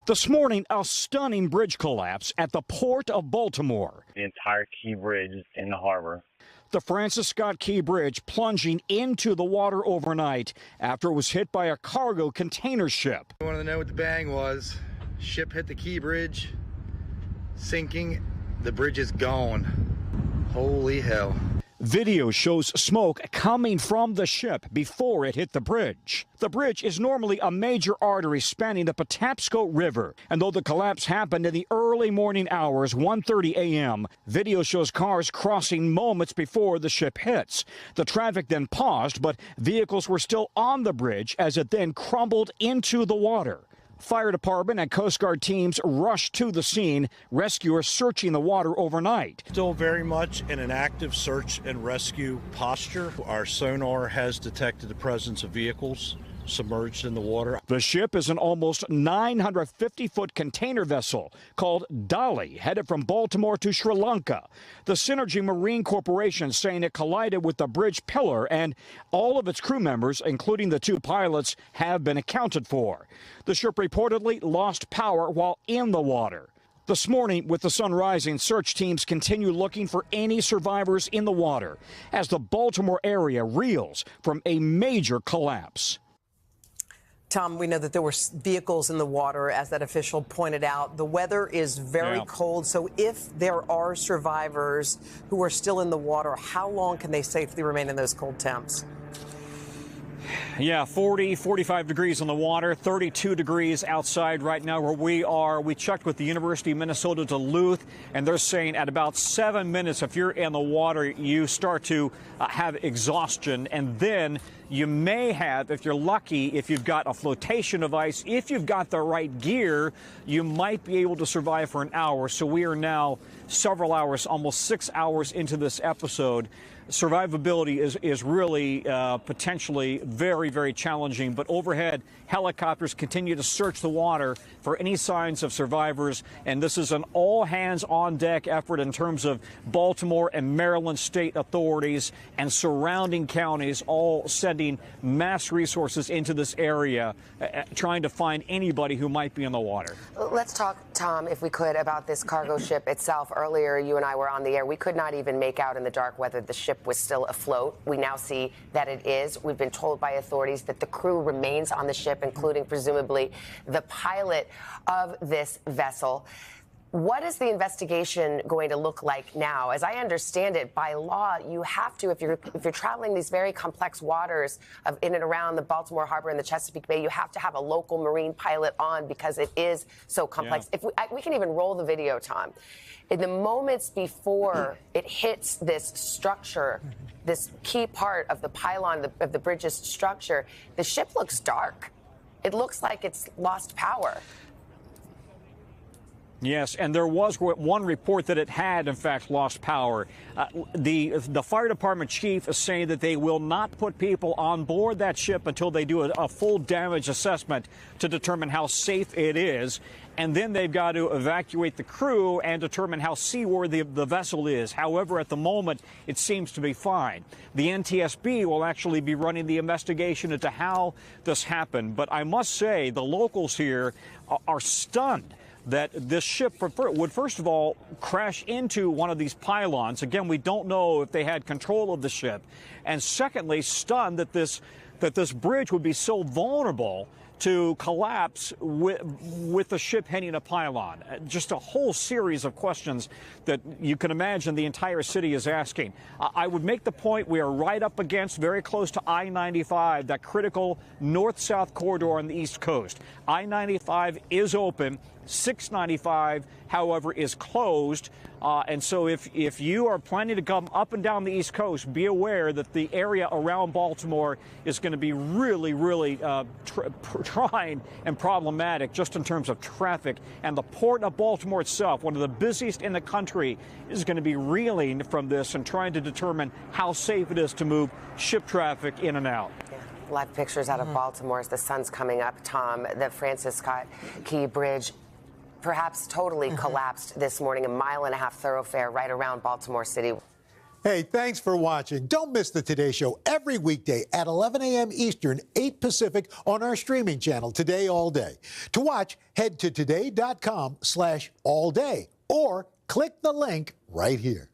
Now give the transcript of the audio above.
This morning, a stunning bridge collapse at the port of Baltimore. The entire Key Bridge is in the harbor. The Francis Scott Key Bridge plunging into the water overnight after it was hit by a cargo container ship. I wanted to know what the bang was. Ship hit the Key Bridge, sinking. The bridge is gone. Holy hell. Video shows smoke coming from the ship before it hit the bridge. The bridge is normally a major artery spanning the Patapsco River, and though the collapse happened in the early morning hours, 1:30 a.m., video shows cars crossing moments before the ship hits. The traffic then paused, but vehicles were still on the bridge as it then crumbled into the water. Fire department and Coast Guard teams rushed to the scene, rescuers searching the water overnight. Still very much in an active search and rescue posture. Our sonar has detected the presence of vehicles submerged in the water. The ship is an almost 950-foot container vessel called Dolly, headed from Baltimore to Sri Lanka. The Synergy Marine Corporation saying it collided with the bridge pillar, and all of its crew members, including the two pilots, have been accounted for. The ship reportedly lost power while in the water. This morning, with the sun rising, search teams continue looking for any survivors in the water as the Baltimore area reels from a major collapse. Tom, we know that there were vehicles in the water, as that official pointed out. The weather is very cold, so if there are survivors who are still in the water, how long can they safely remain in those cold temps? Yeah, 40, 45 degrees on the water, 32 degrees outside right now where we are. We checked with the University of Minnesota Duluth, and they're saying at about 7 minutes, if you're in the water, you start to have exhaustion, and then you may have, if you're lucky, if you've got a flotation device, if you've got the right gear, you might be able to survive for an hour. So we are now several hours, almost 6 hours into this episode. Survivability is really potentially very, very challenging. But overhead, helicopters continue to search the water for any signs of survivors. And this is an all-hands-on-deck effort in terms of Baltimore and Maryland state authorities and surrounding counties all sending mass resources into this area, trying to find anybody who might be in the water. Let's talk, Tom, if we could, about this cargo ship itself. Earlier, you and I were on the air. We could not even make out in the dark whether the ship was still afloat. We now see that it is. We've been told by authorities that the crew remains on the ship, including presumably the pilot of this vessel. What is the investigation going to look like now? As I understand it, by law, you have to, if you're traveling these very complex waters of in and around the Baltimore Harbor and the Chesapeake Bay, you have to have a local marine pilot on because it is so complex. Yeah. If we can even roll the video, Tom. In the moments before it hits this structure, this key part of the pylon of the bridge's structure, the ship looks dark. It looks like it's lost power. Yes, and there was one report that it had, in fact, lost power. The fire department chief is saying that they will not put people on board that ship until they do a full damage assessment to determine how safe it is. And then they've got to evacuate the crew and determine how seaworthy the vessel is. However, at the moment, it seems to be fine. The NTSB will actually be running the investigation into how this happened. But I must say, the locals here are stunned that this ship would, first of all, crash into one of these pylons. Again, we don't know if they had control of the ship. And secondly, stunned that this bridge would be so vulnerable to collapse with the ship hitting a pylon. Just a whole series of questions that you can imagine the entire city is asking. I would make the point we are right up against, very close to I-95, that critical north-south corridor on the East Coast. I-95 is open. 695, however, is closed. And so if you are planning to come up and down the East Coast, be aware that the area around Baltimore is going to be really, really trying and problematic just in terms of traffic. And the port of Baltimore itself, one of the busiest in the country, is going to be reeling from this and trying to determine how safe it is to move ship traffic in and out. Live pictures out of Baltimore as the sun's coming up, Tom. The Francis Scott Key Bridge perhaps totally collapsed this morning, a mile-and-a-half thoroughfare right around Baltimore City. Hey, thanks for watching. Don't miss the Today Show every weekday at 11 a.m. Eastern, 8 Pacific on our streaming channel, Today All Day. To watch, head to today.com/allday or click the link right here.